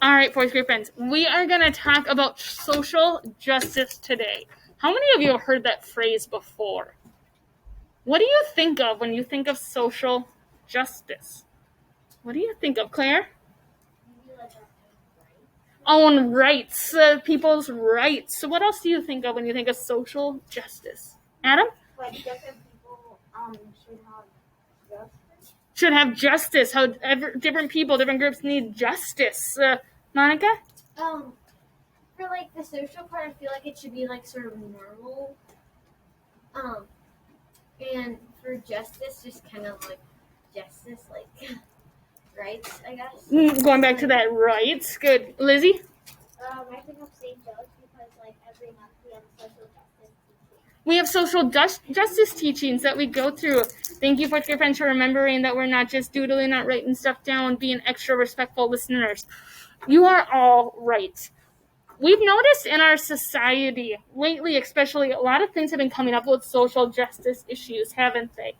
All right, fourth grade friends, we are going to talk about social justice today. How many of you have heard that phrase before? What do you think of when you think of social justice? What do you think of, Claire? Own rights, people's rights. So what else do you think of when you think of social justice? Adam? Like different people should have justice. Should have justice. How different people, different groups need justice. Monica? For like the social part, I feel like it should be like sort of normal. And for justice, just kind of like justice, like rights, I guess. Going back to that rights. Good. Lizzie? I think of St. Joe's because like every month we have social justice teaching. We have social justice teachings that we go through. Thank you, fourth grade friends, for remembering that we're not just doodling, not writing stuff down, being extra respectful listeners. You are all right. We've noticed in our society lately, especially, a lot of things have been coming up with social justice issues, haven't they?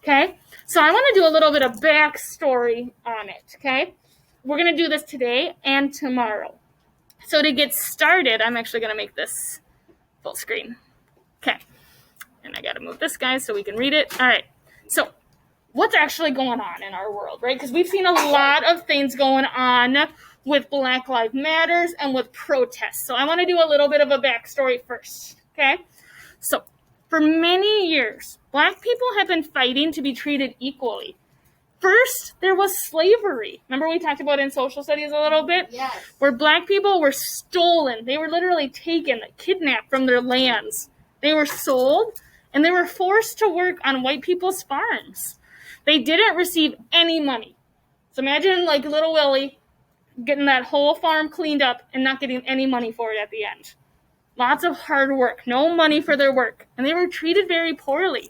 Okay? So I want to do a little bit of backstory on it, okay? We're going to do this today and tomorrow. So to get started, I'm actually going to make this full screen. Okay. And I got to move this, guys, so we can read it. All right. So what's actually going on in our world, right? Because we've seen a lot of things going on with Black Lives Matters and with protests. So I want to do a little bit of a backstory first, okay? So for many years, Black people have been fighting to be treated equally. First, there was slavery. Remember we talked about in social studies a little bit? Yes. Where Black people were stolen. They were literally taken, kidnapped from their lands. They were sold, and they were forced to work on white people's farms. They didn't receive any money. So imagine like little Willie getting that whole farm cleaned up and not getting any money for it at the end. Lots of hard work, no money for their work, and they were treated very poorly.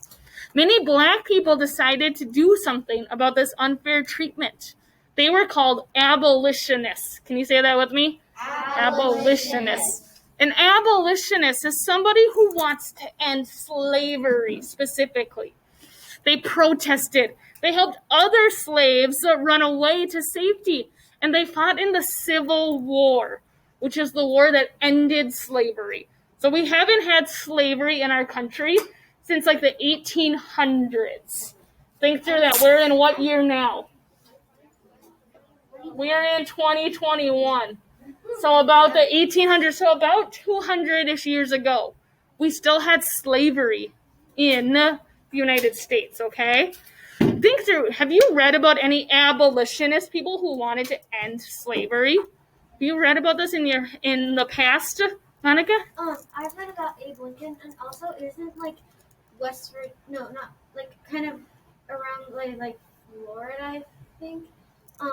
Many Black people decided to do something about this unfair treatment. They were called abolitionists. Can you say that with me? Abolitionists. An abolitionist is somebody who wants to end slavery specifically. They protested. They helped other slaves run away to safety. And they fought in the Civil War, which is the war that ended slavery. So we haven't had slavery in our country since like the 1800s. Think through that. We're in what year now? We are in 2021. So about the 1800s, so about 200-ish years ago, we still had slavery in the United States, okay? Think through, have you read about any abolitionist people who wanted to end slavery? Have you read about this in the past, Monica? I've read about Abe Lincoln, and also isn't like Westford, no, not like kind of around like Florida, I think.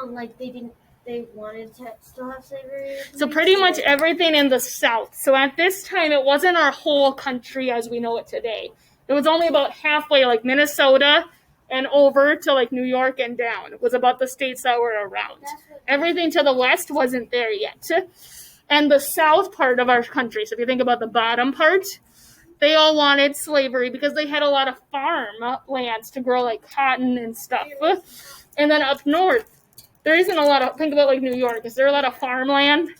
Like they wanted to still have slavery. So pretty much everything in the South. So at this time, it wasn't our whole country as we know it today. It was only about halfway, like Minnesota and over to like New York and down. It was about the states that were around. Everything to the west wasn't there yet. And the south part of our country, so if you think about the bottom part, they all wanted slavery because they had a lot of farm lands to grow like cotton and stuff. And then up north, there isn't a lot of, think about like New York. Is there a lot of farmland?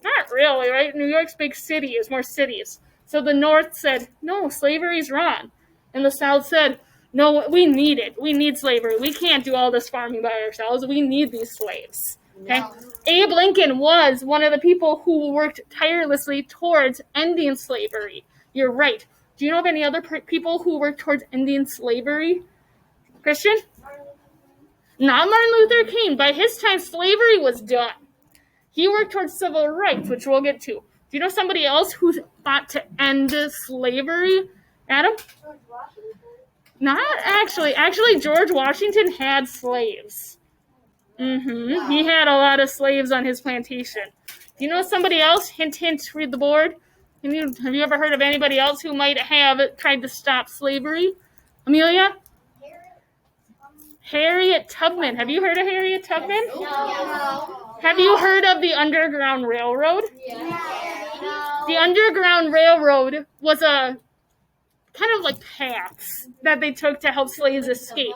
Not really, right? New York's big city is more cities. So the north said, no, slavery's wrong. And the south said, no, we need it. We need slavery. We can't do all this farming by ourselves. We need these slaves. Okay? No. Abe Lincoln was one of the people who worked tirelessly towards ending slavery. You're right. Do you know of any other people who worked towards ending slavery? Christian? Not Martin Luther King. By his time, slavery was done. He worked towards civil rights, which we'll get to. Do you know somebody else who fought to end slavery? Adam? George Washington? Not actually. Actually, George Washington had slaves. Wow. He had a lot of slaves on his plantation. Do you know somebody else? Hint, hint, read the board. Have you ever heard of anybody else who might have tried to stop slavery? Amelia? Harriet Tubman. Have you heard of Harriet Tubman? No. Have you heard of the Underground Railroad? No. The Underground Railroad was a kind of like paths that they took to help slaves escape.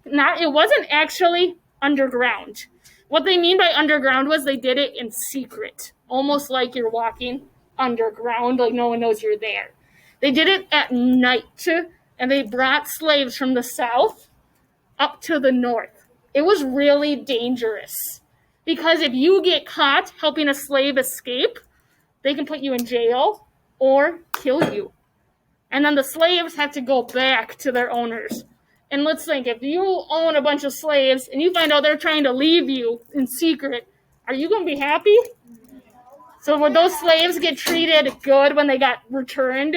It wasn't actually underground. What they mean by underground was they did it in secret, almost like you're walking underground, like no one knows you're there. They did it at night, and they brought slaves from the south up to the north. It was really dangerous because if you get caught helping a slave escape, they can put you in jail or kill you. And then the slaves had to go back to their owners. And let's think, if you own a bunch of slaves and you find out they're trying to leave you in secret, are you going to be happy? So would those slaves get treated good when they got returned?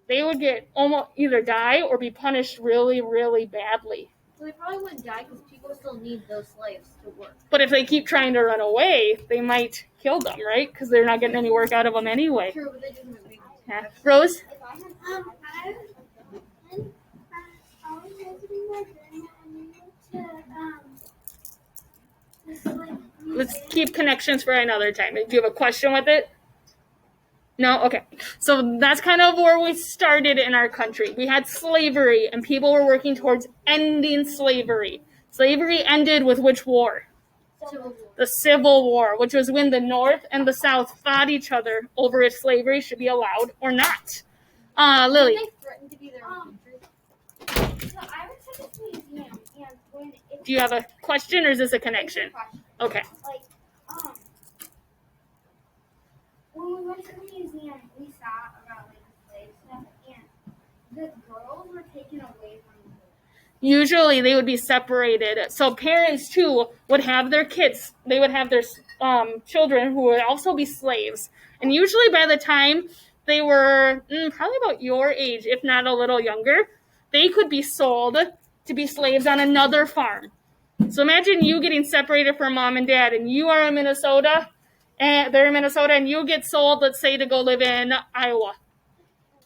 They would get almost either die or be punished really, really badly. So they probably wouldn't die because people still need those slaves to work. But if they keep trying to run away, they might kill them, right? Because they're not getting any work out of them anyway. True, but they just might make Yeah. Rose? I was visiting my grandma and we went to Let's keep connections for another time. Do you have a question with it? No? Okay. So that's kind of where we started in our country. We had slavery, and people were working towards ending slavery. Slavery ended with which war? Civil War. The Civil War, which was when the North and the South fought each other over if slavery should be allowed or not. Lily. Didn't they threaten to be their own country? So I went to this museum and when it Do you have a question or is this a connection? Okay. like when we went to the museum we saw about like the slave stuff and the girls were taken away from the boys. Usually they would be separated. So parents too would have their kids. They would have their children who would also be slaves. And usually by the time they were probably about your age, if not a little younger, they could be sold to be slaves on another farm. So imagine you getting separated from mom and dad, and you are in Minnesota, and they're in Minnesota, and you get sold, let's say, to go live in Iowa.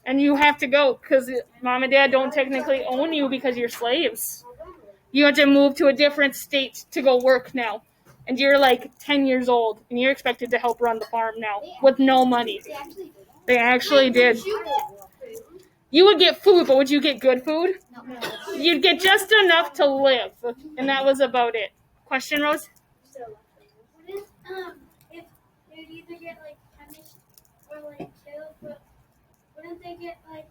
And you have to go because mom and dad don't technically own you because you're slaves. You have to move to a different state to go work now. And you're like 10 years old, and you're expected to help run the farm now with no money. They actually did. You would get food, but would you get good food? No. You'd get just enough to live, and that was about it. Question, Rose? So wouldn't if they'd either get like punished or like killed, but wouldn't they get like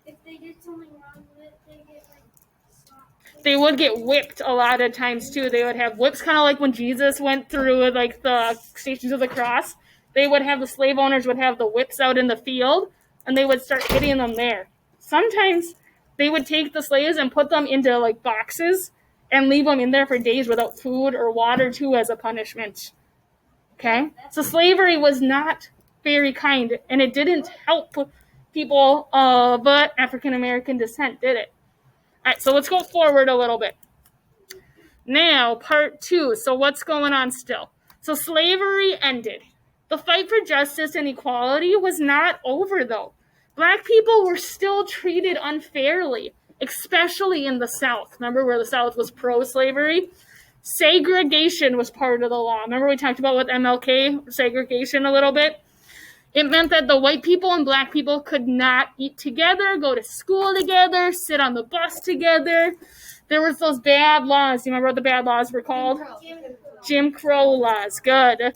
if they did something wrong, wouldn't they get like stopped? They would get whipped a lot of times, too. They would have whips, kind of like when Jesus went through, like, the Stations of the Cross. They would have, the slave owners would have the whips out in the field, and they would start hitting them there. Sometimes they would take the slaves and put them into, like, boxes and leave them in there for days without food or water, too, as a punishment. Okay? So slavery was not very kind, and it didn't help people of African-American descent, did it? All right, so let's go forward a little bit. Now, part 2. So what's going on still? So slavery ended. The fight for justice and equality was not over, though. Black people were still treated unfairly, especially in the South. Remember where the South was pro-slavery? Segregation was part of the law. Remember we talked about with MLK, segregation a little bit? It meant that the white people and black people could not eat together, go to school together, sit on the bus together. There was those bad laws. You remember what the bad laws were called? Jim Crow laws. Good.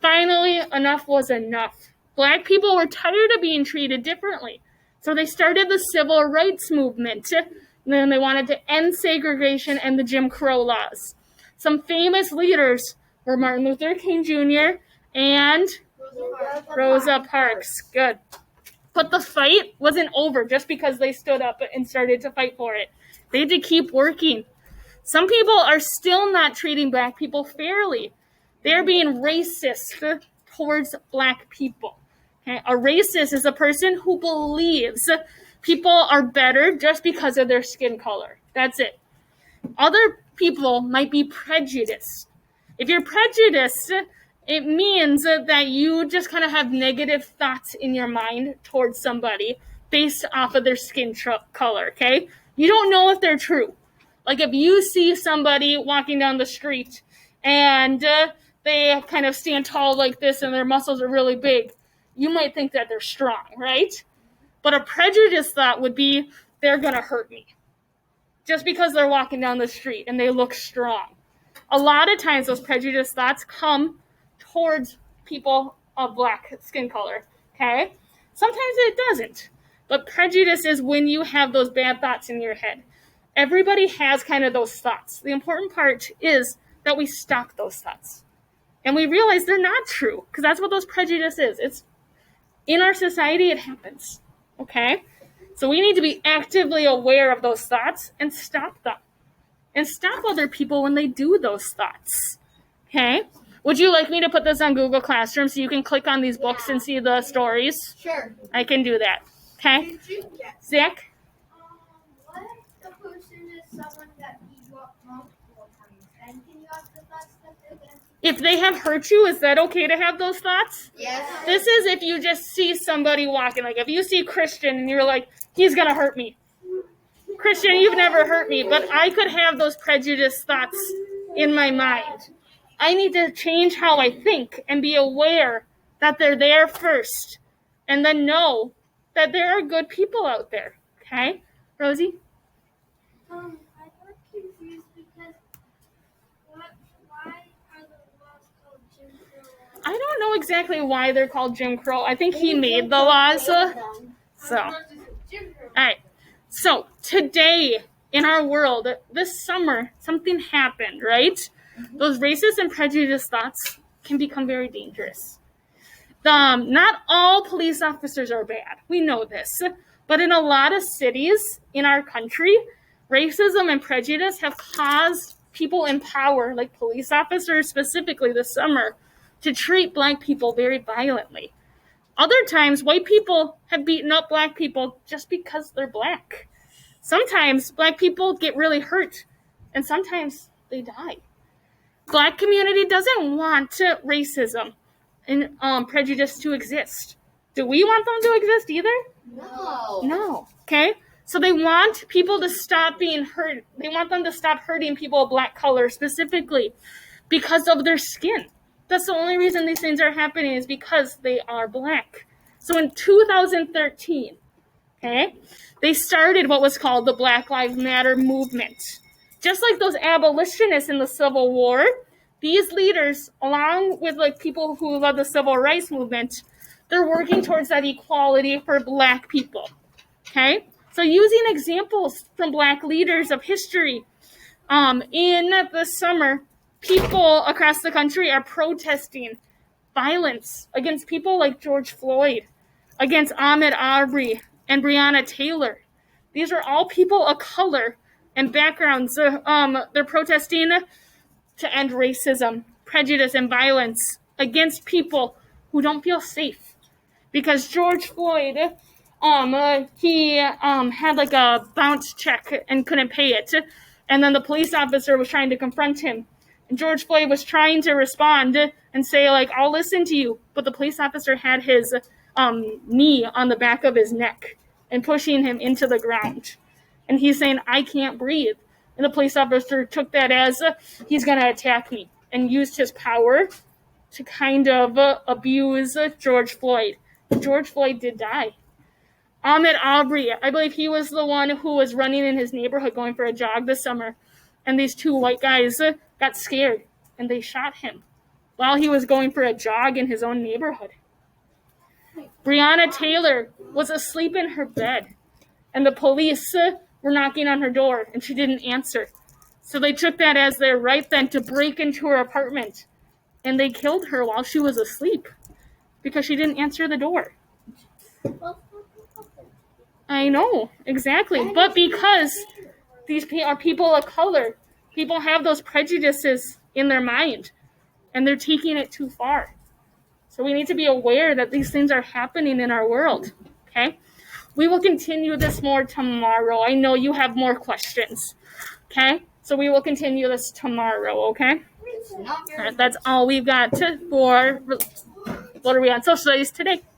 Finally, enough was enough. Black people were tired of being treated differently. So they started the civil rights movement. And then they wanted to end segregation and the Jim Crow laws. Some famous leaders were Martin Luther King Jr. and Rosa Parks. Good. But the fight wasn't over just because they stood up and started to fight for it. They had to keep working. Some people are still not treating black people fairly. They're being racist towards black people. Okay? A racist is a person who believes people are better just because of their skin color. That's it. Other people might be prejudiced. If you're prejudiced, it means that you just kind of have negative thoughts in your mind towards somebody based off of their skin color, okay? You don't know if they're true. Like if you see somebody walking down the street and they kind of stand tall like this and their muscles are really big, you might think that they're strong, right? But a prejudiced thought would be, they're going to hurt me. Just because they're walking down the street and they look strong. A lot of times those prejudiced thoughts come towards people of black skin color, okay? Sometimes it doesn't. But prejudice is when you have those bad thoughts in your head. Everybody has kind of those thoughts. The important part is that we stop those thoughts. And we realize they're not true, because that's what those prejudice is. It's in our society, it happens, okay? So we need to be actively aware of those thoughts and stop them. And stop other people when they do those thoughts, okay? Would you like me to put this on Google Classroom so you can click on these books and see the stories? Sure. I can do that, okay? Zach? What if the person is someone that you walk multiple times? And can you have the thoughts that they're going to... If they have hurt you, is that okay to have those thoughts? Yes. This is if you just see somebody walking. Like if you see Christian and you're like, he's going to hurt me. Christian, you've never hurt me, but I could have those prejudiced thoughts in my mind. I need to change how I think and be aware that they're there first, and then know that there are good people out there. Okay, Rosie? I got confused because why are the laws called Jim Crow laws? I don't know exactly why they're called Jim Crow. I think he made the laws. So, all right. So today in our world, this summer, something happened, right? Those racist and prejudiced thoughts can become very dangerous. Not all police officers are bad. We know this. But in a lot of cities in our country, racism and prejudice have caused people in power, like police officers specifically this summer, to treat black people very violently. Other times, white people have beaten up black people just because they're black. Sometimes black people get really hurt, and sometimes they die. Black community doesn't want racism and prejudice to exist. Do we want them to exist either? No. No. Okay? So they want people to stop being hurt. They want them to stop hurting people of black color specifically because of their skin. That's the only reason these things are happening is because they are black. So in 2013, okay, they started what was called the Black Lives Matter movement. Just like those abolitionists in the Civil War, these leaders, along with like people who led the Civil Rights Movement, they're working towards that equality for black people. Okay? So using examples from black leaders of history, in the summer, people across the country are protesting violence against people like George Floyd, against Ahmaud Arbery and Breonna Taylor. These are all people of color and backgrounds. They're protesting to end racism, prejudice, and violence against people who don't feel safe. Because George Floyd, he had like a bounce check and couldn't pay it. And then the police officer was trying to confront him. And George Floyd was trying to respond and say, like, I'll listen to you. But the police officer had his knee on the back of his neck and pushing him into the ground. And he's saying, I can't breathe. And the police officer took that as he's going to attack me and used his power to kind of abuse George Floyd. George Floyd did die. Ahmaud Arbery, I believe he was the one who was running in his neighborhood going for a jog this summer. And these two white guys got scared and they shot him while he was going for a jog in his own neighborhood. Breonna Taylor was asleep in her bed and the police were knocking on her door and she didn't answer. So they took that as their right then to break into her apartment and they killed her while she was asleep because she didn't answer the door. I know, exactly. But because these are people of color, people have those prejudices in their mind and they're taking it too far. So we need to be aware that these things are happening in our world, okay? We will continue this more tomorrow. I know you have more questions, okay? So we will continue this tomorrow, okay? All right, that's all we've got for, what are we on, social studies today?